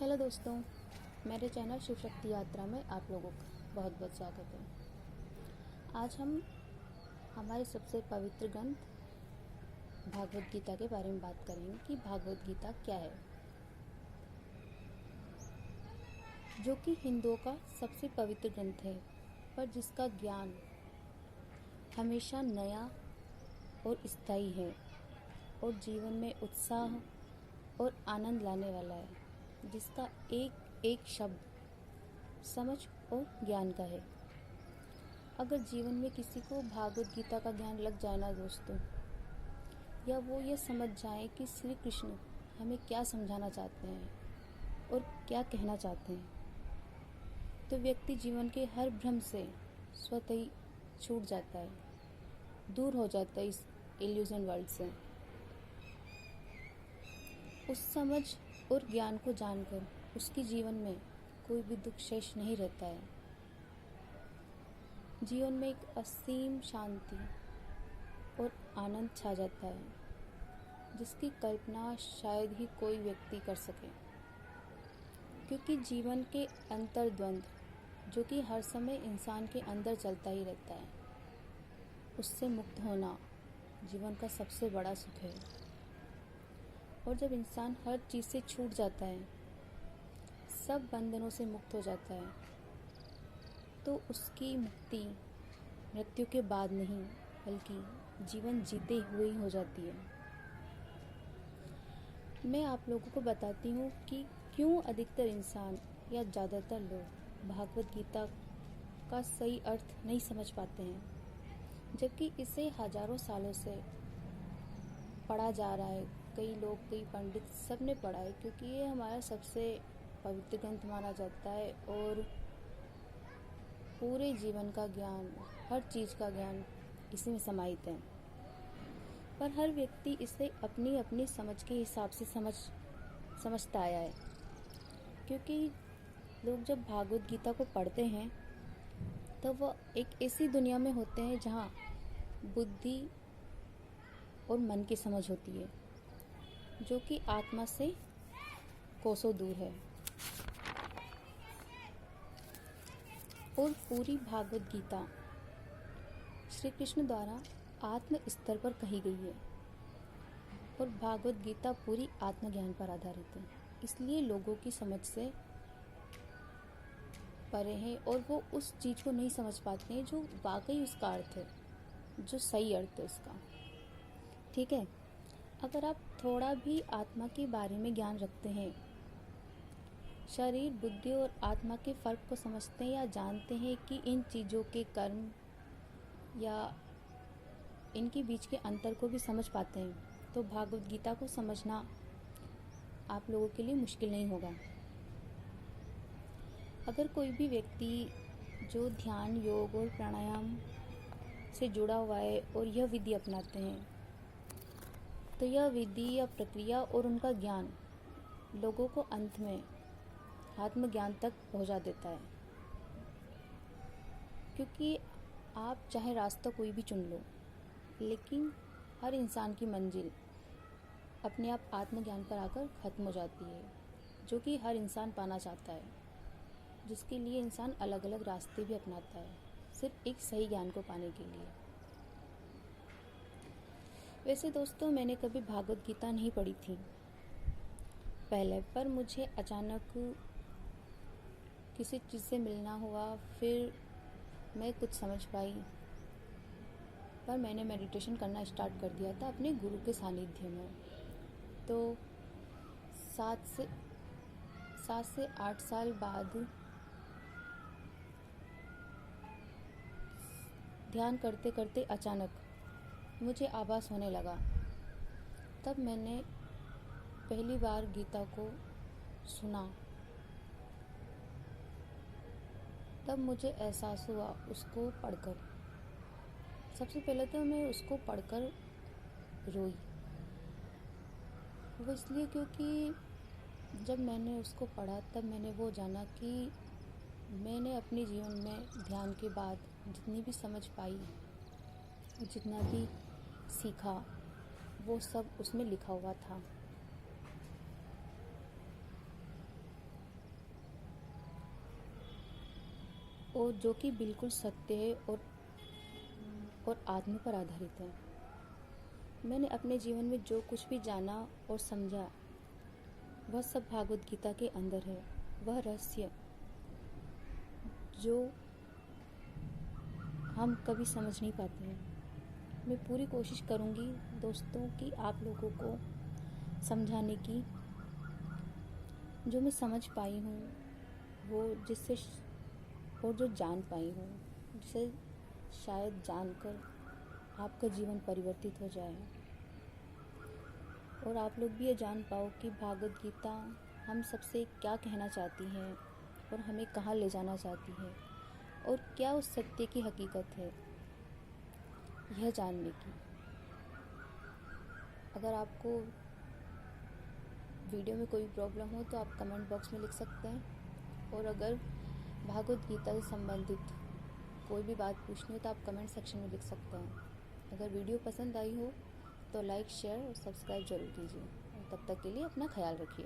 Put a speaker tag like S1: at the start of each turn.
S1: Hello दोस्तों, मेरे channel Shiv Shakti यात्रा में आप लोगों का बहुत बहुत स्वागत है। आज हम हमारे सबसे पवित्र ग्रंथ भागवत गीता के बारे में बात करेंगे कि भागवत गीता क्या है, जो कि हिंदुओं का सबसे पवित्र ग्रंथ है, पर जिसका ज्ञान हमेशा नया और स्थायी है और जीवन में उत्साह और आनंद लाने वाला है, जिसका एक एक शब्द समझ और ज्ञान का है। अगर जीवन में किसी को भागवत गीता का ज्ञान लग जाए ना दोस्तों, या वो ये समझ जाए कि श्री कृष्ण हमें क्या समझाना चाहते हैं और क्या कहना चाहते हैं, तो व्यक्ति जीवन के हर भ्रम से स्वतः ही छूट जाता है, दूर हो जाता है इस इल्यूजन वर्ल्ड से। उस समझ और ज्ञान को जानकर उसके जीवन में कोई भी दुख शेष नहीं रहता है। जीवन में एक असीम शांति और आनंद छा जाता है, जिसकी कल्पना शायद ही कोई व्यक्ति कर सके। क्योंकि जीवन के अंतर्द्वंद, जो कि हर समय इंसान के अंदर चलता ही रहता है, उससे मुक्त होना जीवन का सबसे बड़ा सुख है। और जब इंसान हर चीज़ से छूट जाता है, सब बंधनों से मुक्त हो जाता है, तो उसकी मुक्ति मृत्यु के बाद नहीं, बल्कि जीवन जीते हुए ही हो जाती है। मैं आप लोगों को बताती हूँ कि क्यों अधिकतर इंसान या ज़्यादातर लोग भागवत गीता का सही अर्थ नहीं समझ पाते हैं, जबकि इसे हजारों सालों से पढ़ा जा रहा है। कई लोग, कई पंडित, सब ने पढ़ा है, क्योंकि ये हमारा सबसे पवित्र ग्रंथ माना जाता है और पूरे जीवन का ज्ञान, हर चीज़ का ज्ञान इसी में समाहित है। पर हर व्यक्ति इसे अपनी अपनी समझ के हिसाब से समझता आया है। क्योंकि लोग जब भागवत गीता को पढ़ते हैं, तो वह एक ऐसी दुनिया में होते हैं जहाँ बुद्धि और मन की समझ होती है, जो कि आत्मा से कोसों दूर है। और पूरी भागवत गीता श्री कृष्ण द्वारा आत्म स्तर पर कही गई है, और भागवत गीता पूरी आत्मज्ञान पर आधारित है, इसलिए लोगों की समझ से परे है और वो उस चीज़ को नहीं समझ पाते हैं जो वाकई उसका अर्थ है, जो सही अर्थ है उसका। ठीक है, अगर आप थोड़ा भी आत्मा के बारे में ज्ञान रखते हैं, शरीर, बुद्धि और आत्मा के फर्क को समझते हैं, या जानते हैं कि इन चीज़ों के कर्म या इनके बीच के अंतर को भी समझ पाते हैं, तो भागवत गीता को समझना आप लोगों के लिए मुश्किल नहीं होगा। अगर कोई भी व्यक्ति जो ध्यान, योग और प्राणायाम से जुड़ा हुआ है और यह विधि अपनाते हैं, तो यह विधि या प्रक्रिया और उनका ज्ञान लोगों को अंत में आत्मज्ञान तक पहुंचा देता है। क्योंकि आप चाहे रास्ता कोई भी चुन लो, लेकिन हर इंसान की मंजिल अपने आप आत्मज्ञान पर आकर ख़त्म हो जाती है, जो कि हर इंसान पाना चाहता है, जिसके लिए इंसान अलग अलग रास्ते भी अपनाता है, सिर्फ एक सही ज्ञान को पाने के लिए। वैसे दोस्तों, मैंने कभी भागवत गीता नहीं पढ़ी थी पहले, पर मुझे अचानक किसी चीज़ से मिलना हुआ, फिर मैं कुछ समझ पाई, पर मैंने मेडिटेशन करना स्टार्ट कर दिया था अपने गुरु के सानिध्य में। तो 7 से 8 साल बाद ध्यान करते करते अचानक मुझे आभास होने लगा। तब मैंने पहली बार गीता को सुना, तब मुझे एहसास हुआ उसको पढ़कर। सबसे पहले तो मैं उसको पढ़कर रोई। वो इसलिए क्योंकि जब मैंने उसको पढ़ा, तब मैंने वो जाना कि मैंने अपने जीवन में ध्यान के बाद जितनी भी समझ पाई और जितना भी सीखा, वो सब उसमें लिखा हुआ था। और जो कि बिल्कुल सत्य है और आत्मा पर आधारित है। मैंने अपने जीवन में जो कुछ भी जाना और समझा वह सब भागवत गीता के अंदर है। वह रहस्य जो हम कभी समझ नहीं पाते हैं। मैं पूरी कोशिश करूँगी दोस्तों कि आप लोगों को समझाने की। जो मैं समझ पाई हूँ वो जिससे और जो जान पाई हूँ जिसे शायद जानकर आपका जीवन परिवर्तित हो जाए और आप लोग भी ये जान पाओ कि भागवत गीता हम सबसे क्या कहना चाहती है और हमें कहाँ ले जाना चाहती है और क्या उस सत्य की हकीकत है, यह जानने की। अगर आपको वीडियो में कोई प्रॉब्लम हो तो आप कमेंट बॉक्स में लिख सकते हैं, और अगर भागवत गीता से संबंधित कोई भी बात पूछनी हो तो आप कमेंट सेक्शन में लिख सकते हैं। अगर वीडियो पसंद आई हो तो लाइक, शेयर और सब्सक्राइब जरूर कीजिए। और तब तक के लिए अपना ख्याल रखिए।